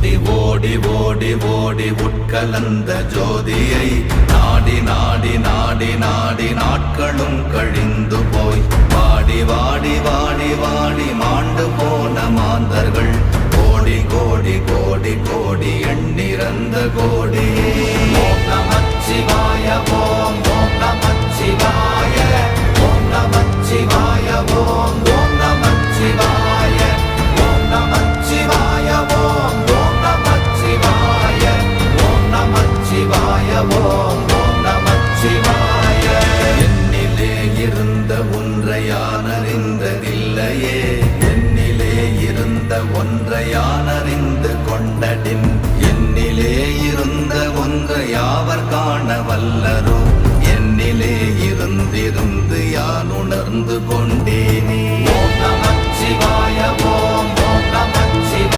ஓடி ஓடி ஓடி ஓடி உட்கலந்த ஜோதியை நாடி நாடி நாடி நாடி நாட்களும் கழிந்து போய் வாடி வாடி வாடி வாடி மாண்டு போன மாந்தர்கள் கோடி கோடி கோடி கோடி எண்ணிறந்த கோடி. ஓம் நமச்சிவாய ஓம் ஓம் நமச்சிவாய ஓம் நமச்சிவாய ஓம் ஓம் நமச்சிவாய ஓம் நமச்சிவாய ஓம் ஓம் நமச்சிவாய ஓம் நமச்சிவாய ஓம் ஓம் நமச்சிவாய. என்னிலே இருந்த ஒன்றை யான் அறிந்ததில்லையே, என்னிலே இருந்த ஒன்றை யான் அறிந்து கொண்டடின், என்னிலே இருந்த ஒன்றை யாவர் காண வல்லரோ, என்னிலே இருந்திருந்து யான் உணர்ந்து கொண்டேனே. ஓம் நமச்சிவாய ஓம்